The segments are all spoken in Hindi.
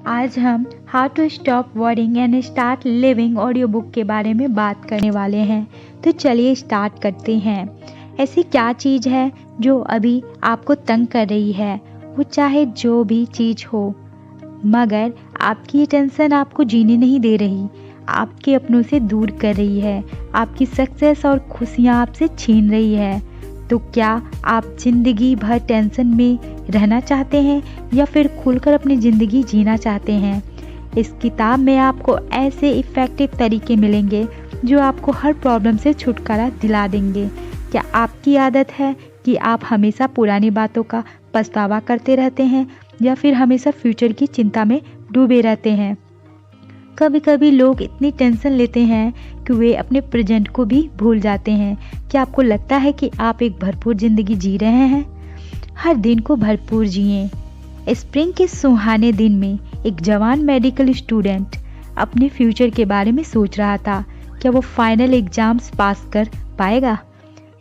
आज हम how to stop worrying and start living audiobook के बारे में बात करने वाले हैं। तो चलिए स्टार्ट करते हैं। ऐसी क्या चीज़ है जो अभी आपको तंग कर रही है? वो चाहे जो भी चीज़ हो, मगर आपकी ये टेंशन आपको जीने नहीं दे रही, आपके अपनों से दूर कर रही है, आपकी सक्सेस और खुशियाँ आपसे छीन रही है। तो क्या आप ज़िंदगी भर टेंशन में रहना चाहते हैं या फिर खुलकर अपनी ज़िंदगी जीना चाहते हैं? इस किताब में आपको ऐसे इफ़ेक्टिव तरीके मिलेंगे जो आपको हर प्रॉब्लम से छुटकारा दिला देंगे। क्या आपकी आदत है कि आप हमेशा पुरानी बातों का पछतावा करते रहते हैं या फिर हमेशा फ्यूचर की चिंता में डूबे रहते हैं? कभी कभी लोग इतनी टेंशन लेते हैं कि वे अपने प्रेजेंट को भी भूल जाते हैं। क्या आपको लगता है कि आप एक भरपूर ज़िंदगी जी रहे हैं? हर दिन को भरपूर जिएं। स्प्रिंग के सुहाने दिन में एक जवान मेडिकल स्टूडेंट अपने फ्यूचर के बारे में सोच रहा था। क्या वो फाइनल एग्जाम्स पास कर पाएगा?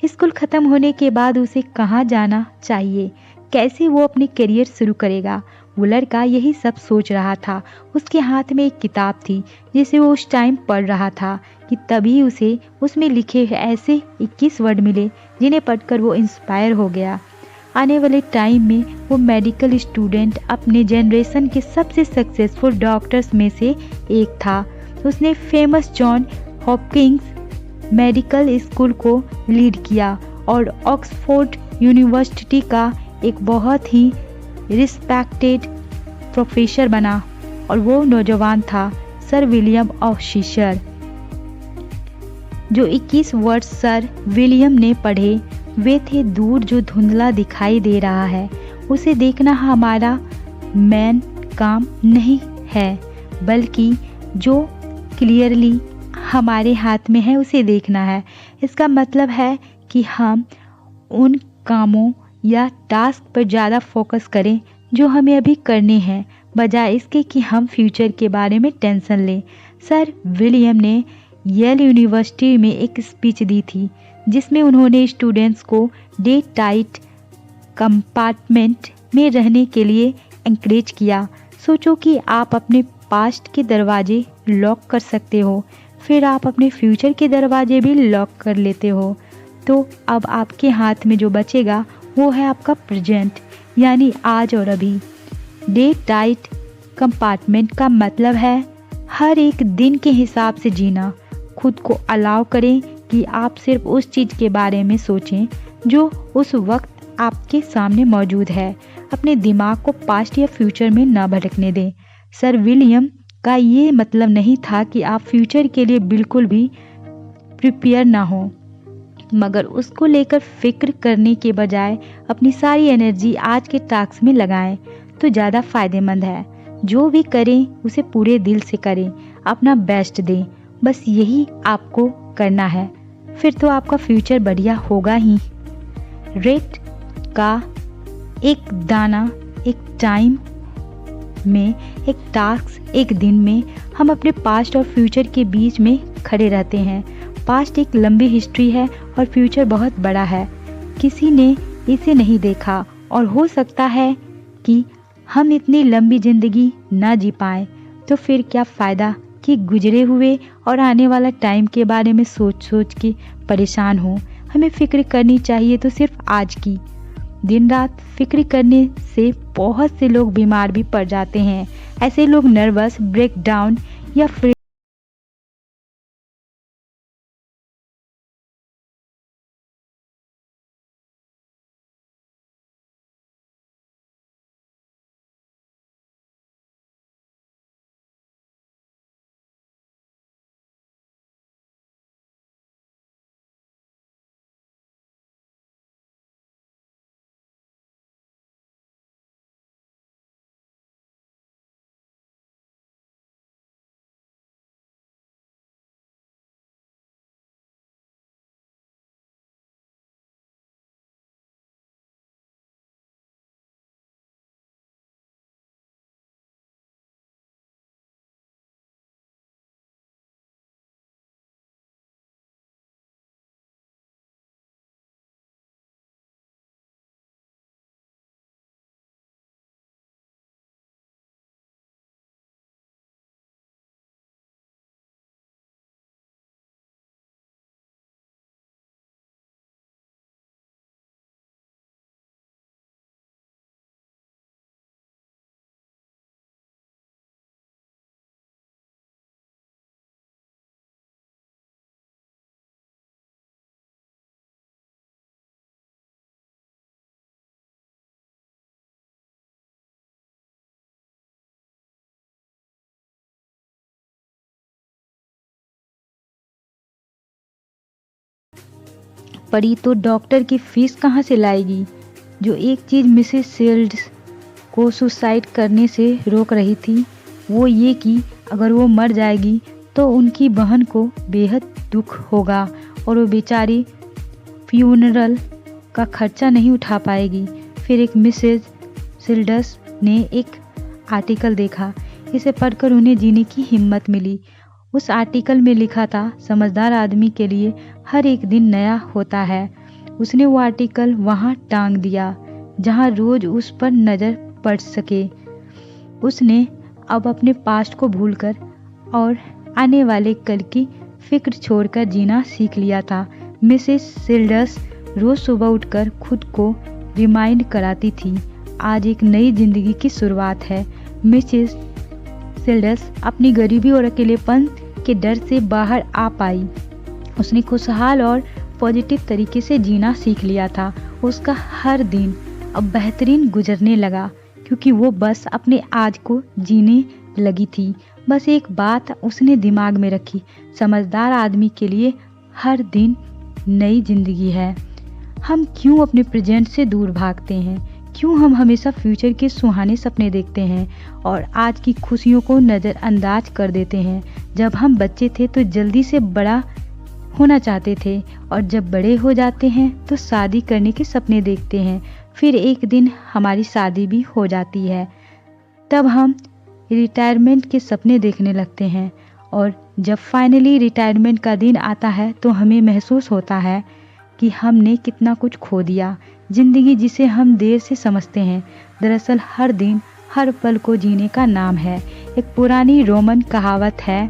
स्कूल ख़त्म होने के बाद उसे कहाँ जाना चाहिए? कैसे वो अपनी करियर शुरू करेगा? वो लड़का यही सब सोच रहा था। उसके हाथ में एक किताब थी जिसे वो उस टाइम पढ़ रहा था कि तभी उसे उसमें लिखे ऐसे 21 वर्ड मिले जिन्हें पढ़कर वो इंस्पायर हो गया। आने वाले टाइम में वो मेडिकल स्टूडेंट अपने जनरेशन के सबसे सक्सेसफुल डॉक्टर्स में से एक था। उसने famous John Hopkins medical school को लीड किया और ऑक्सफोर्ड यूनिवर्सिटी का एक बहुत ही रिस्पेक्टेड प्रोफेसर बना। और वो नौजवान था सर विलियम ऑफ शीशर। जो 21 वर्ड सर विलियम ने पढ़े वे थे, दूर जो धुंधला दिखाई दे रहा है उसे देखना हमारा मेन काम नहीं है, बल्कि जो क्लियरली हमारे हाथ में है उसे देखना है। इसका मतलब है कि हम उन कामों या टास्क पर ज़्यादा फोकस करें जो हमें अभी करने हैं, बजाय इसके कि हम फ्यूचर के बारे में टेंशन लें। सर विलियम ने येल यूनिवर्सिटी में एक स्पीच दी थी जिसमें उन्होंने स्टूडेंट्स को डे टाइट कंपार्टमेंट में रहने के लिए एनकरेज किया। सोचो कि आप अपने पास्ट के दरवाजे लॉक कर सकते हो, फिर आप अपने फ्यूचर के दरवाजे भी लॉक कर लेते हो। तो अब आपके हाथ में जो बचेगा वो है आपका प्रेजेंट, यानी आज और अभी। डे टाइट कंपार्टमेंट का मतलब है हर एक दिन के हिसाब से जीना। खुद को अलाउ करें कि आप सिर्फ उस चीज़ के बारे में सोचें जो उस वक्त आपके सामने मौजूद है। अपने दिमाग को पास्ट या फ्यूचर में ना भटकने दें। सर विलियम का ये मतलब नहीं था कि आप फ्यूचर के लिए बिल्कुल भी प्रिपेयर ना हो, मगर उसको लेकर फिक्र करने के बजाय अपनी सारी एनर्जी आज के टास्क में लगाएं तो ज़्यादा फायदेमंद है। जो भी करें उसे पूरे दिल से करें, अपना बेस्ट दें, बस यही आपको करना है। फिर तो आपका फ्यूचर बढ़िया होगा ही। रेट का एक दाना एक टाइम में, एक टास्क एक दिन में। हम अपने पास्ट और फ्यूचर के बीच में खड़े रहते हैं। पास्ट एक लंबी हिस्ट्री है और फ्यूचर बहुत बड़ा है। किसी ने इसे नहीं देखा और हो सकता है कि हम इतनी लंबी ज़िंदगी ना जी पाएँ। तो फिर क्या फ़ायदा कि गुजरे हुए और आने वाला टाइम के बारे में सोच सोच के परेशान हो। हमें फ़िक्र करनी चाहिए तो सिर्फ आज की। दिन रात फिक्र करने से बहुत से लोग बीमार भी पड़ जाते हैं। ऐसे लोग नर्वस ब्रेकडाउन या फिर पड़ी तो डॉक्टर की फीस कहाँ से लाएगी। जो एक चीज़ मिसेस सेल्ड्स को सुसाइड करने से रोक रही थी वो ये कि अगर वो मर जाएगी तो उनकी बहन को बेहद दुख होगा और वो बेचारी फ्यूनरल का खर्चा नहीं उठा पाएगी। फिर एक मिसेज सिल्डस ने एक आर्टिकल देखा। इसे पढ़कर उन्हें जीने की हिम्मत मिली। उस आर्टिकल में लिखा था, समझदार आदमी के लिए हर एक दिन नया होता है। उसने वो आर्टिकल वहाँ टांग दिया जहाँ रोज उस पर नज़र पड़ सके। उसने अब अपने पास्ट को भूलकर और आने वाले कल की फिक्र छोड़कर जीना सीख लिया था। मिसेस सिल्डस रोज सुबह उठकर खुद को रिमाइंड कराती थी, आज एक नई जिंदगी की शुरुआत है। मिसेस सिल्डस अपनी गरीबी और अकेलेपन के डर से बाहर आ पाई। उसने खुशहाल और पॉजिटिव तरीके से जीना सीख लिया था। उसका हर दिन अब बेहतरीन गुजरने लगा क्योंकि वो बस अपने आज को जीने लगी थी। बस एक बात उसने दिमाग में रखी, समझदार आदमी के लिए हर दिन नई जिंदगी है। हम क्यों अपने प्रेजेंट से दूर भागते हैं? क्यों हम हमेशा फ्यूचर के सुहाने सपने देखते हैं और आज की खुशियों को नज़रअंदाज कर देते हैं? जब हम बच्चे थे तो जल्दी से बड़ा होना चाहते थे और जब बड़े हो जाते हैं तो शादी करने के सपने देखते हैं। फिर एक दिन हमारी शादी भी हो जाती है, तब हम रिटायरमेंट के सपने देखने लगते हैं और जब फाइनली रिटायरमेंट का दिन आता है तो हमें महसूस होता है कि हमने कितना कुछ खो दिया। जिंदगी जिसे हम देर से समझते हैं, दरअसल हर दिन हर पल को जीने का नाम है। एक पुरानी रोमन कहावत है,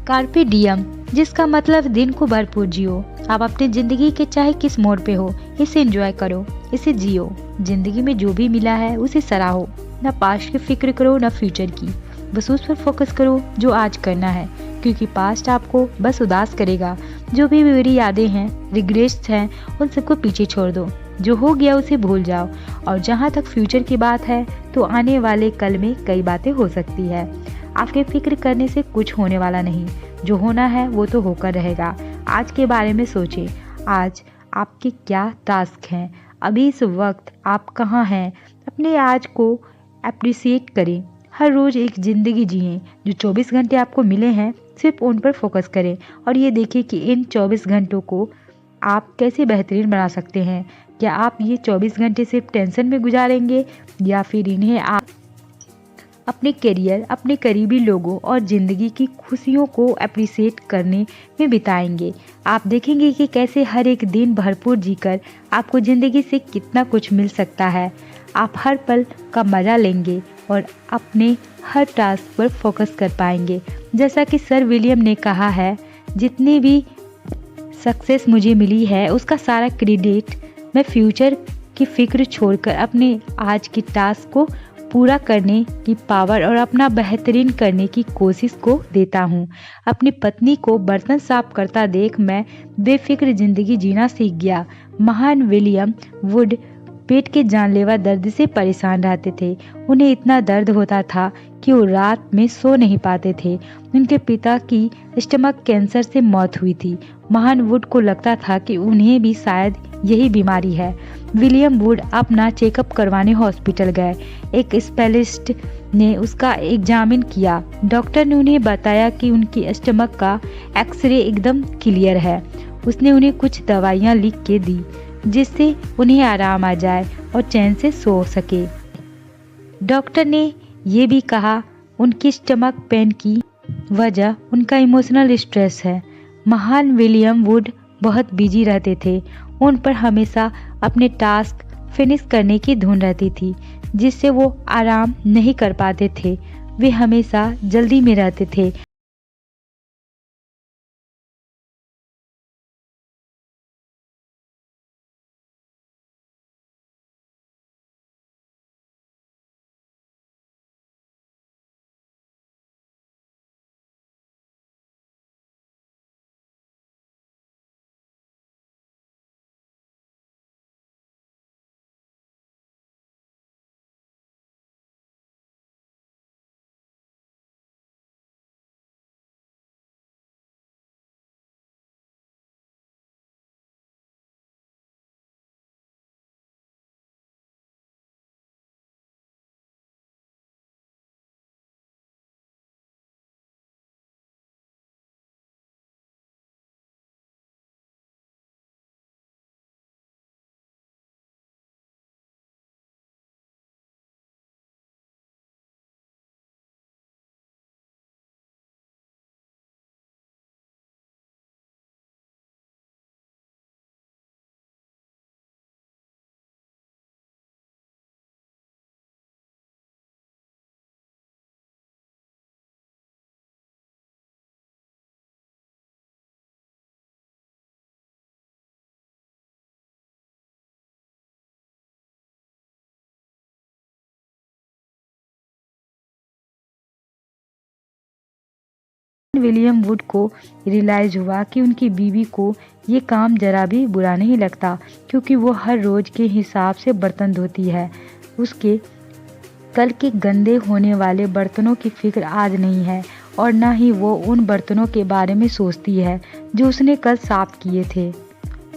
कार्पे डियम, जिसका मतलब दिन को भरपूर जियो। आप अपनी जिंदगी के चाहे किस मोड़ पे हो, इसे एंजॉय करो, इसे जियो। जिंदगी में जो भी मिला है उसे सराहो। ना पास्ट की फिक्र करो ना फ्यूचर की, बस उस पर फोकस करो जो आज करना है, क्योंकि पास्ट आपको बस उदास करेगा। जो भी मेरी यादें हैं, रिग्रेट्स हैं, उन सबको पीछे छोड़ दो। जो हो गया उसे भूल जाओ। और जहाँ तक फ्यूचर की बात है तो आने वाले कल में कई बातें हो सकती है। आपके फिक्र करने से कुछ होने वाला नहीं। जो होना है वो तो होकर रहेगा। आज के बारे में सोचें, आज आपके क्या टास्क हैं, अभी इस वक्त आप कहाँ हैं। अपने आज को अप्रिसिएट करें। हर रोज़ एक ज़िंदगी जिएं। जो 24 घंटे आपको मिले हैं सिर्फ उन पर फोकस करें और ये देखें कि इन 24 घंटों को आप कैसे बेहतरीन बना सकते हैं। क्या आप ये 24 घंटे सिर्फ टेंशन में गुजारेंगे या फिर इन्हें आप अपने करियर, अपने करीबी लोगों और ज़िंदगी की खुशियों को अप्रिसिएट करने में बिताएंगे। आप देखेंगे कि कैसे हर एक दिन भरपूर जीकर आपको ज़िंदगी से कितना कुछ मिल सकता है। आप हर पल का मज़ा लेंगे और अपने हर टास्क पर फोकस कर पाएंगे। जैसा कि सर विलियम ने कहा है, जितनी भी सक्सेस मुझे मिली है उसका सारा क्रेडिट मैं फ्यूचर की फिक्र छोड़कर अपने आज की टास्क को पूरा करने की पावर और अपना बेहतरीन करने की कोशिश को देता हूँ। अपनी पत्नी को बर्तन साफ करता देख मैं बेफिक्र जिंदगी जीना सीख गया। महान विलियम वुड पेट के जानलेवा दर्द से परेशान रहते थे। उन्हें इतना दर्द होता था कि वो रात में सो नहीं पाते थे। उनके पिता की स्टमक कैंसर से मौत हुई थी। महान वुड को लगता था कि उन्हें भी शायद यही बीमारी है। विलियम वुड अपना चेकअप करवाने हॉस्पिटल गए। एक स्पेशलिस्ट ने उसका एग्जामिन किया। डॉक्टर ने उन्हें बताया कि उनकी स्टमक का एक्सरे एकदम क्लियर है। उसने उन्हें कुछ दवाइयाँ लिख के दी जिससे उन्हें आराम आ जाए और चैन से सो सके। डॉक्टर ने ये भी कहा उनकी स्टमक पेन की वजह उनका इमोशनल स्ट्रेस है। महान विलियम वुड बहुत बिजी रहते थे। उन पर हमेशा अपने टास्क फिनिश करने की धुन रहती थी जिससे वो आराम नहीं कर पाते थे। वे हमेशा जल्दी में रहते थे विलियम वुड को रियलाइज हुआ कि उनकी बीवी को ये काम जरा भी बुरा नहीं लगता, क्योंकि वो हर रोज के हिसाब से बर्तन धोती है। उसके कल के गंदे होने वाले बर्तनों की फिक्र आज नहीं है, और न ही वो उन बर्तनों के बारे में सोचती है जो उसने कल साफ किए थे।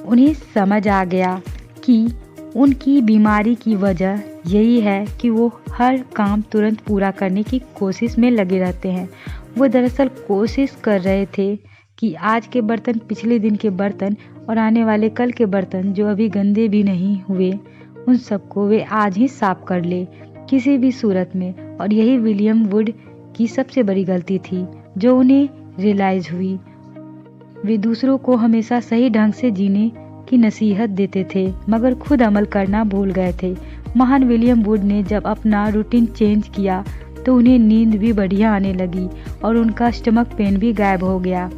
उन्हें समझ आ गया कि उनकी बीमारी की वजह यही है कि वो हर काम तुरंत पूरा करने की कोशिश में लगे रहते हैं। वो दरअसल कोशिश कर रहे थे कि आज के बर्तन, पिछले दिन के बर्तन और आने वाले कल के बर्तन जो अभी गंदे भी नहीं हुए, उन सबको वे आज ही साफ कर ले, किसी भी सूरत में। और यही विलियम वुड की सबसे बड़ी गलती थी जो उन्हें रियलाइज हुई। वे दूसरों को हमेशा सही ढंग से जीने की नसीहत देते थे, मगर खुद अमल करना भूल गए थे। महान विलियम वुड ने जब अपना रूटीन चेंज किया तो उन्हें नींद भी बढ़िया आने लगी और उनका स्टमक पेन भी गायब हो गया।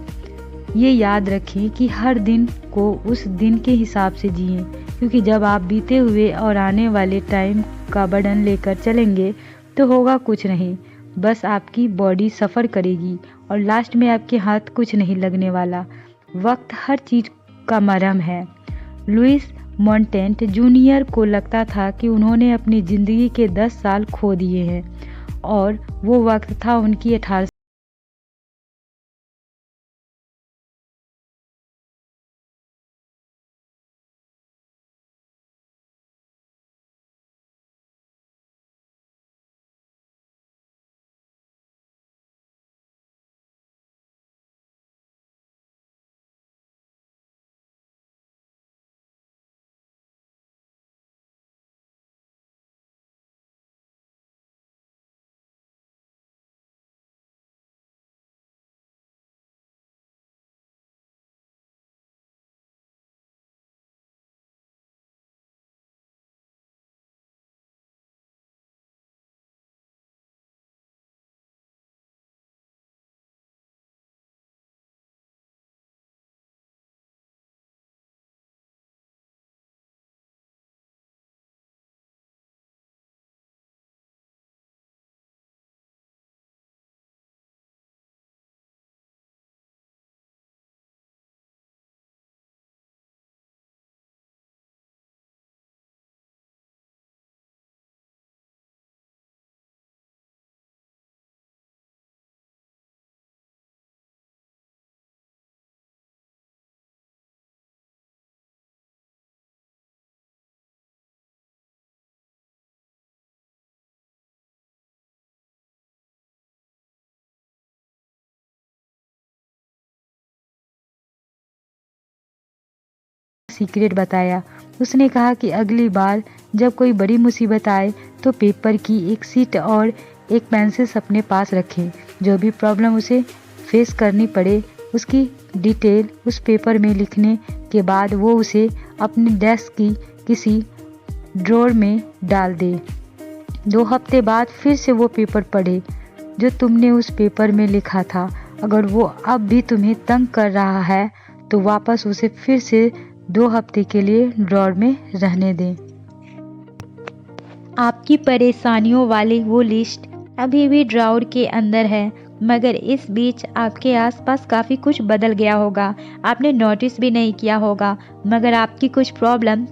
ये याद रखें कि हर दिन को उस दिन के हिसाब से जिएं, क्योंकि जब आप बीते हुए और आने वाले टाइम का बर्डन लेकर चलेंगे तो होगा कुछ नहीं, बस आपकी बॉडी सफ़र करेगी और लास्ट में आपके हाथ कुछ नहीं लगने वाला। वक्त हर चीज़ का मरहम है। लुइस मॉन्टेन्ट जूनियर को लगता था कि उन्होंने अपनी ज़िंदगी के 10 साल खो दिए हैं, और वो वक्त था उनकी 18 सीक्रेट बताया। उसने कहा कि अगली बार जब कोई बड़ी मुसीबत आए तो पेपर की एक शीट और एक पेंसिल अपने पास रखें। जो भी प्रॉब्लम उसे फेस करनी पड़े, उसकी डिटेल उस पेपर में लिखने के बाद वो उसे अपने डेस्क की किसी ड्रॉर में डाल दे। 2 हफ्ते बाद फिर से वो पेपर पढ़े जो तुमने उस पेपर में लिखा था। अगर वो अब भी तुम्हें तंग कर रहा है तो वापस उसे फिर से 2 हफ्ते के लिए ड्रॉर में रहने दें। आपकी परेशानियों वाली वो लिस्ट अभी भी ड्रॉर के अंदर है, मगर इस बीच आपके आसपास काफ़ी कुछ बदल गया होगा। आपने नोटिस भी नहीं किया होगा, मगर आपकी कुछ प्रॉब्लम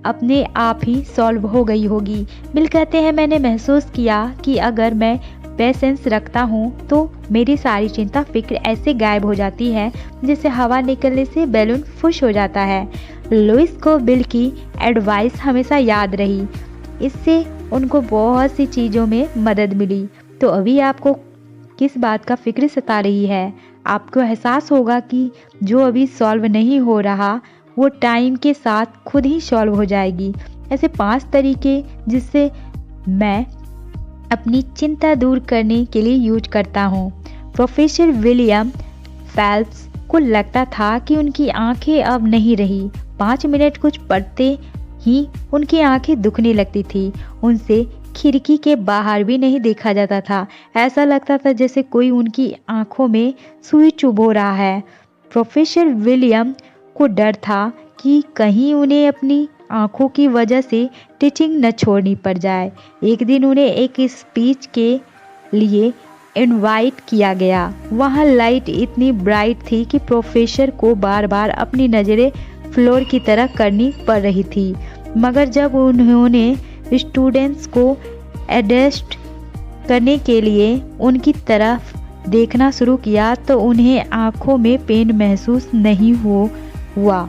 अपने आप ही सॉल्व हो गई होगी। बिल कहते हैं, मैंने महसूस किया कि अगर मैं पेशेंस रखता हूँ तो मेरी सारी चिंता फिक्र ऐसे गायब हो जाती है जैसे हवा निकलने से बैलून फुश हो जाता है। लुइस को बिल की एडवाइस हमेशा याद रही। इससे उनको बहुत सी चीज़ों में मदद मिली। तो अभी आपको किस बात का फिक्र सता रही है? आपको एहसास होगा कि जो अभी सॉल्व नहीं हो रहा वो टाइम के साथ खुद ही सॉल्व हो जाएगी। ऐसे 5 तरीके जिससे मैं अपनी चिंता दूर करने के लिए यूज करता हूँ। प्रोफेसर विलियम फेल्प्स को लगता था कि उनकी आंखें अब नहीं रही। 5 मिनट कुछ पढ़ते ही उनकी आंखें दुखने लगती थी। उनसे खिड़की के बाहर भी नहीं देखा जाता था। ऐसा लगता था जैसे कोई उनकी आंखों में सुई चुभो रहा है। प्रोफेसर विलियम को डर था कि कहीं उन्हें अपनी आंखों की वजह से टीचिंग न छोड़नी पड़ जाए। एक दिन उन्हें एक स्पीच के लिए इनवाइट किया गया। वहाँ लाइट इतनी ब्राइट थी कि प्रोफेसर को बार बार अपनी नज़रें फ्लोर की तरफ करनी पड़ रही थी। मगर जब उन्होंने स्टूडेंट्स को एडजस्ट करने के लिए उनकी तरफ देखना शुरू किया तो उन्हें आंखों में पेन महसूस नहीं हुआ।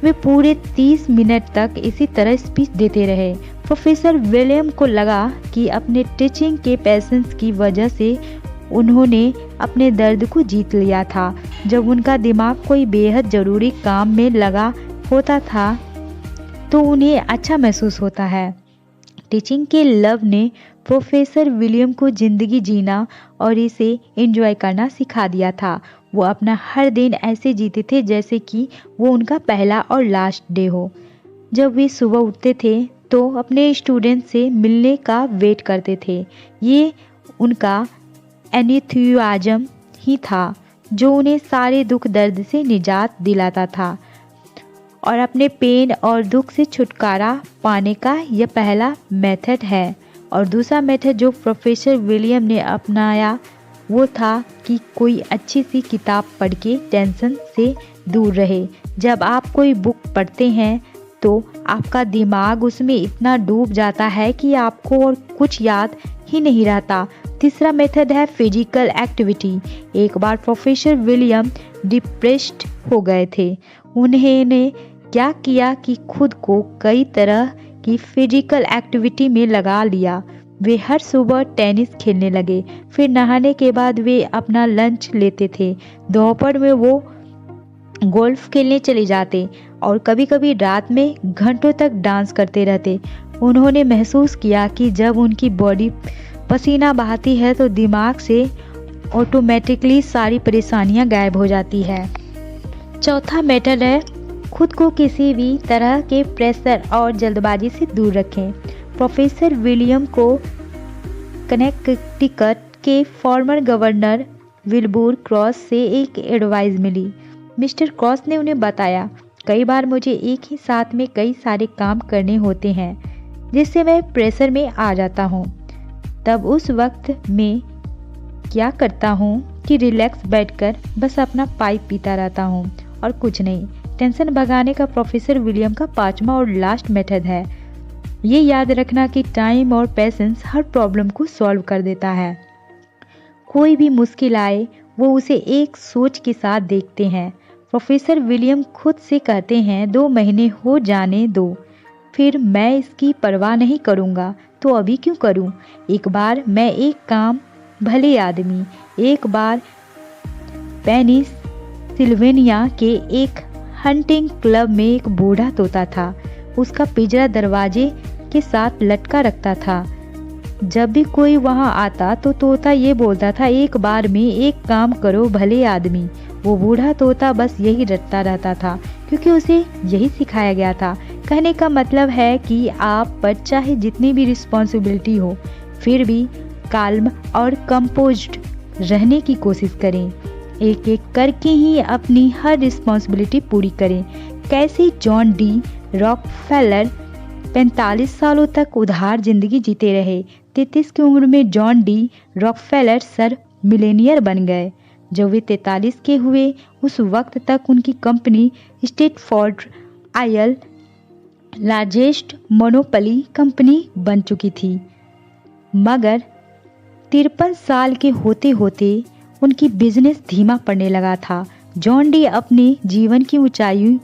वे पूरे 30 मिनट तक इसी तरह स्पीच देते रहे। प्रोफेसर विलियम को लगा कि अपने टीचिंग के पैशंस की वजह से उन्होंने अपने दर्द को जीत लिया था। जब उनका दिमाग कोई बेहद ज़रूरी काम में लगा होता था तो उन्हें अच्छा महसूस होता है। टीचिंग के लव ने प्रोफेसर विलियम को ज़िंदगी जीना और इसे एंजॉय करना सिखा दिया था। वो अपना हर दिन ऐसे जीते थे जैसे कि वो उनका पहला और लास्ट डे हो। जब वे सुबह उठते थे तो अपने स्टूडेंट से मिलने का वेट करते थे। ये उनका एंथुसियाज्म ही था जो उन्हें सारे दुख दर्द से निजात दिलाता था और अपने पेन और दुख से छुटकारा पाने का यह पहला मेथड है। और दूसरा मेथड जो प्रोफेसर विलियम ने अपनाया वो था कि कोई अच्छी सी किताब पढ़ के टेंशन से दूर रहे। जब आप कोई बुक पढ़ते हैं तो आपका दिमाग उसमें इतना डूब जाता है कि आपको और कुछ याद ही नहीं रहता। तीसरा मेथड है फिजिकल एक्टिविटी। एक बार प्रोफेसर विलियम डिप्रेस्ड हो गए थे। उन्होंने क्या किया कि खुद को कई तरह की फिजिकल एक्टिविटी में लगा लिया। वे हर सुबह टेनिस खेलने लगे, फिर नहाने के बाद वे अपना लंच लेते थे। दोपहर में वो गोल्फ खेलने चले जाते और कभी कभी रात में घंटों तक डांस करते रहते। उन्होंने महसूस किया कि जब उनकी बॉडी पसीना बहाती है तो दिमाग से ऑटोमेटिकली सारी परेशानियां गायब हो जाती है। चौथा मेथड है खुद को किसी भी तरह के प्रेशर और जल्दबाजी से दूर रखें। प्रोफेसर विलियम को कनेक्टिकट के फॉर्मर गवर्नर विल्बूर क्रॉस से एक एडवाइस मिली। मिस्टर क्रॉस ने उन्हें बताया, कई बार मुझे एक ही साथ में कई सारे काम करने होते हैं जिससे मैं प्रेशर में आ जाता हूँ। तब उस वक्त मैं क्या करता हूँ कि रिलैक्स बैठकर बस अपना पाइप पीता रहता हूँ और कुछ नहीं। टेंशन भगाने का प्रोफेसर विलियम का पांचवा और लास्ट मेथड है ये याद रखना कि टाइम और पेशेंस हर प्रॉब्लम को सॉल्व कर देता है। कोई भी मुश्किल आए वो उसे एक सोच के साथ देखते हैं। प्रोफेसर विलियम खुद से कहते हैं 2 महीने हो जाने दो, फिर मैं इसकी परवाह नहीं करूँगा तो अभी क्यों करूँ। एक बार मैं एक काम भले आदमी। एक बार पेनिसिल्वेनिया के एक हंटिंग क्लब में एक बूढ़ा तोता था। उसका पिंजरा दरवाजे के साथ लटका रखता था। जब भी कोई वहां आता तो तोता ये बोलता था, एक बार में एक काम करो भले आदमी। वो बूढ़ा तोता बस यही रटता रहता था क्योंकि उसे यही सिखाया गया था। कहने का मतलब है कि आप पर चाहे जितनी भी रिस्पॉन्सिबिलिटी हो फिर भी काल्म और कंपोज्ड रहने की कोशिश करें। एक एक करके ही अपनी हर रिस्पॉन्सिबिलिटी पूरी करें। कैसे जॉन डी रॉकफेलर 45 सालों तक उधार जिंदगी जीते रहे। 33 की उम्र में John D Rockefeller sir Millionaire बन गए। जब वे 43 के हुए उस वक्त तक उनकी company Stafford oil largest monopoly company बन चुकी थी। मगर 53 साल के होते होते उनकी बिजनेस धीमा पड़ने लगा था। जॉन डी अपने जीवन की ऊंचाई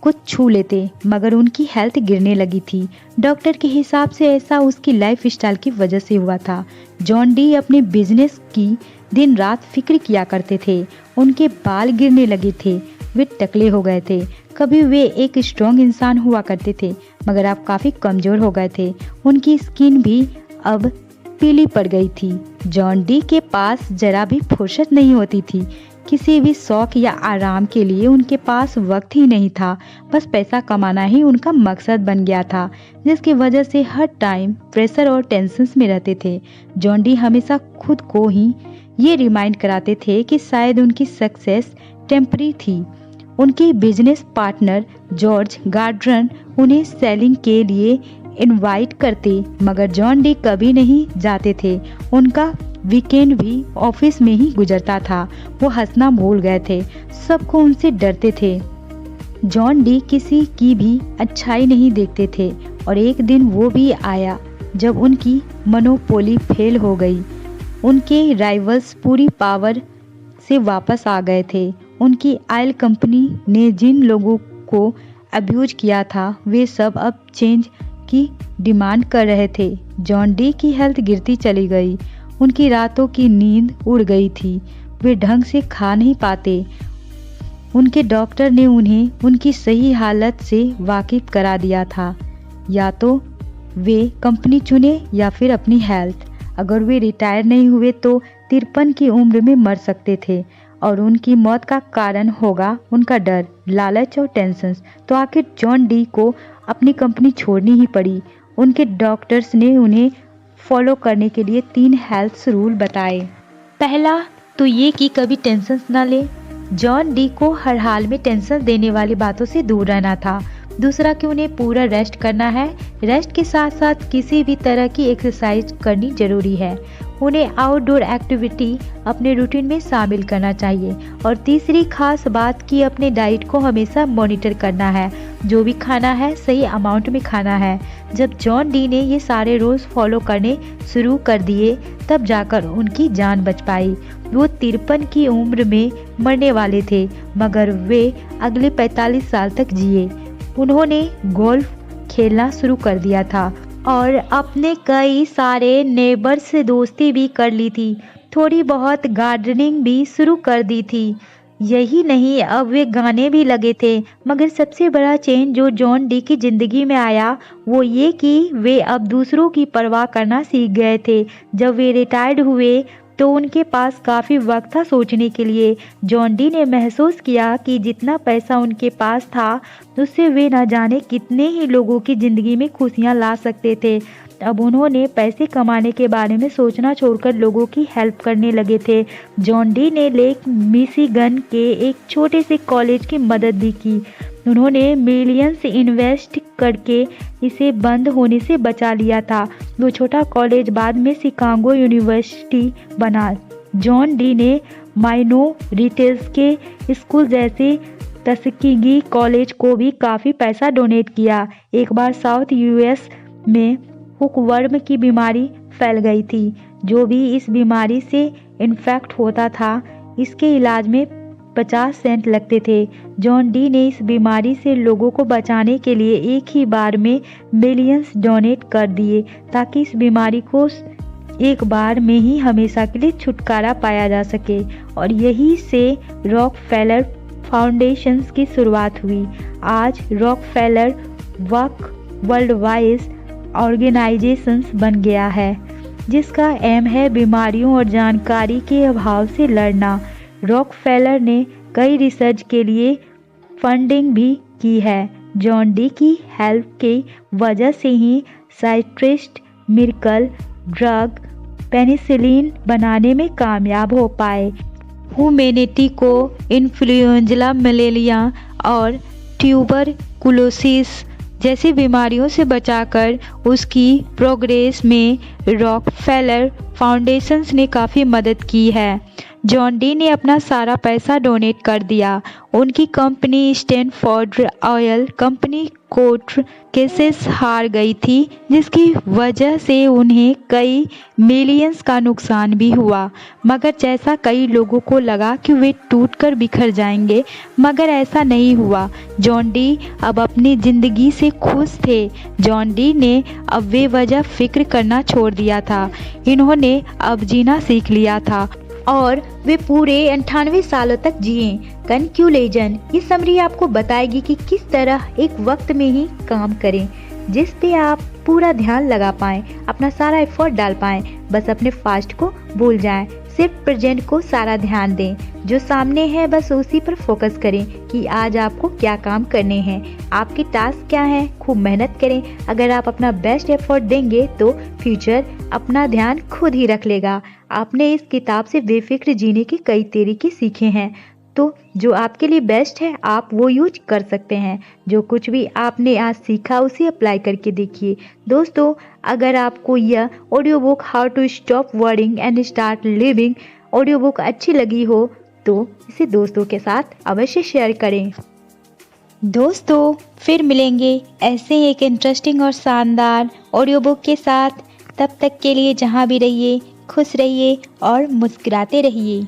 को छू लेते मगर उनकी हेल्थ गिरने लगी थी। डॉक्टर के हिसाब से ऐसा उसकी लाइफ स्टाइल की वजह से हुआ था। जॉन डी अपने बिजनेस की दिन रात फिक्र किया करते थे। उनके बाल गिरने लगे थे, वे टकले हो गए थे। कभी वे एक स्ट्रॉन्ग इंसान हुआ करते थे मगर अब काफ़ी कमज़ोर हो गए थे। उनकी स्किन भी अब पीली पड़ गई थी। जॉन डी के पास जरा भी फुर्सत नहीं होती थी। किसी भी शौक या आराम के लिए उनके पास वक्त ही नहीं था। बस पैसा कमाना ही उनका मकसद बन गया था, जिसकी वजह से हर टाइम प्रेशर और टेंशन में रहते थे। जॉन डी हमेशा खुद को ही ये रिमाइंड कराते थे कि शायद उनकी सक्सेस टेम्पररी थी। उनके बिजनेस पार्टनर जॉर्ज गार्ड्रन उन्हें सेलिंग के लिए इनवाइट करते मगर जॉन डी कभी नहीं जाते थे। उनका वीकेंड भी ऑफिस में ही गुजरता था। वो हंसना भूल गए थे, सबको उनसे डरते थे। जॉन डी किसी की भी अच्छाई नहीं देखते थे और एक दिन वो भी आया जब उनकी मोनोपोली फेल हो गई। उनके राइवल्स पूरी पावर से वापस आ गए थे। उनकी ऑयल कंपनी ने जिन लोगों को अब्यूज किया था वे सब अब चेंज की डिमांड कर रहे थे। जॉन डी की हेल्थ गिरती चली गई, उनकी रातों की नींद उड़ गई थी, वे ढंग से खा नहीं पाते। उनके डॉक्टर ने उन्हें उनकी सही हालत से वाकिफ करा दिया था, या तो वे कंपनी चुने या फिर अपनी हेल्थ। अगर वे रिटायर नहीं हुए तो 53 की उम्र में मर सकते थे और उनकी मौत का कारण होगा उनका डर, लालच और टेंशन। तो आखिर जॉन डी को अपनी कंपनी छोड़नी ही पड़ी। उनके डॉक्टर्स ने उन्हें फॉलो करने के लिए 3 हेल्थ रूल बताए। पहला तो ये कि कभी टेंशन ना ले। जॉन डी को हर हाल में टेंशन देने वाली बातों से दूर रहना था। दूसरा कि उन्हें पूरा रेस्ट करना है, रेस्ट के साथ साथ किसी भी तरह की एक्सरसाइज करनी जरूरी है। उन्हें आउटडोर एक्टिविटी अपने रूटीन में शामिल करना चाहिए। और तीसरी खास बात कि अपने डाइट को हमेशा मॉनिटर करना है, जो भी खाना है सही अमाउंट में खाना है। जब जॉन डी ने ये सारे रूल्स फॉलो करने शुरू कर दिए तब जाकर उनकी जान बच पाई। वो 53 की उम्र में मरने वाले थे, मगर वे अगले 45 साल तक जिए। उन्होंने गोल्फ खेलना शुरू कर दिया था और अपने कई सारे नेबर से दोस्ती भी कर ली थी। थोड़ी बहुत गार्डनिंग भी शुरू कर दी थी। यही नहीं, अब वे गाने भी लगे थे। मगर सबसे बड़ा चेंज जो जॉन डी की जिंदगी में आया वो ये कि वे अब दूसरों की परवाह करना सीख गए थे। जब वे रिटायर्ड हुए तो उनके पास काफ़ी वक्त था सोचने के लिए। जॉन डी ने महसूस किया कि जितना पैसा उनके पास था उससे वे न जाने कितने ही लोगों की ज़िंदगी में खुशियां ला सकते थे। अब उन्होंने पैसे कमाने के बारे में सोचना छोड़कर लोगों की हेल्प करने लगे थे। जॉन डी ने लेक मिशिगन के एक छोटे से कॉलेज की मदद भी की। उन्होंने मिलियंस इन्वेस्ट करके इसे बंद होने से बचा लिया था। वो छोटा कॉलेज बाद में शिकागो यूनिवर्सिटी बना। जॉन डी ने माइनॉरिटीज के स्कूल जैसे टस्केगी कॉलेज को भी काफ़ी पैसा डोनेट किया। एक बार साउथ यूएस में हुकवर्म की बीमारी फैल गई थी। जो भी इस बीमारी से इन्फेक्ट होता था इसके इलाज में 50 सेंट लगते थे। जॉन डी ने इस बीमारी से लोगों को बचाने के लिए एक ही बार में मिलियंस डोनेट कर दिए ताकि इस बीमारी को एक बार में ही हमेशा के लिए छुटकारा पाया जा सके। और यही से रॉकफेलर फाउंडेशन की शुरुआत हुई। आज रॉकफेलर वर्ल्ड वाइड ऑर्गेनाइजेशन बन गया है जिसका एम है बीमारियों और जानकारी के अभाव से लड़ना। रॉकफेलर ने कई रिसर्च के लिए फंडिंग भी की है। जॉन डी की हेल्प की वजह से ही साइट्रिस्ट मिरेकल ड्रग पेनिसिलिन बनाने में कामयाब हो पाए। ह्यूमैनिटी को इन्फ्लुएंजा, मलेरिया और ट्यूबरकुलोसिस जैसी बीमारियों से बचाकर उसकी प्रोग्रेस में रॉकफेलर फाउंडेशन ने काफ़ी मदद की है। जॉन डी ने अपना सारा पैसा डोनेट कर दिया। उनकी company Stanford oil company court cases हार गई थी जिसकी वजह से उन्हें कई मिलियंस का नुकसान भी हुआ। मगर जैसा कई लोगों को लगा कि वे टूटकर बिखर जाएंगे, मगर ऐसा नहीं हुआ। जॉन डी अब अपनी ज़िंदगी से खुश थे। जॉन डी ने अब बेवजह फिक्र करना छोड़ दिया था। इन्होंने अब जीना सीख लिया था और वे पूरे 98 सालों तक जिए। कंक्लूजन, ये समरी आपको बताएगी कि किस तरह एक वक्त में ही काम करें जिस पे आप पूरा ध्यान लगा पाएं, अपना सारा एफर्ट डाल पाएं, बस अपने फास्ट को भूल जाएं, सिर्फ प्रेजेंट को सारा ध्यान दें, जो सामने है बस उसी पर फोकस करें कि आज आपको क्या काम करने हैं, आपकी टास्क क्या है, खूब मेहनत करें। अगर आप अपना बेस्ट एफर्ट देंगे तो फ्यूचर अपना ध्यान खुद ही रख लेगा। आपने इस किताब से बेफिक्र जीने के कई तरीके सीखे हैं, तो जो आपके लिए बेस्ट है आप वो यूज कर सकते हैं। जो कुछ भी आपने आज सीखा उसे अप्लाई करके देखिए। दोस्तों, अगर आपको यह audiobook how to stop worrying and start living audiobook अच्छी लगी हो तो इसे दोस्तों के साथ अवश्य शेयर करें। दोस्तों, फिर मिलेंगे ऐसे ही एक इंटरेस्टिंग और शानदार ऑडियो बुक के साथ। तब तक के लिए जहाँ भी रहिए खुश रहिए और मुस्कुराते रहिए।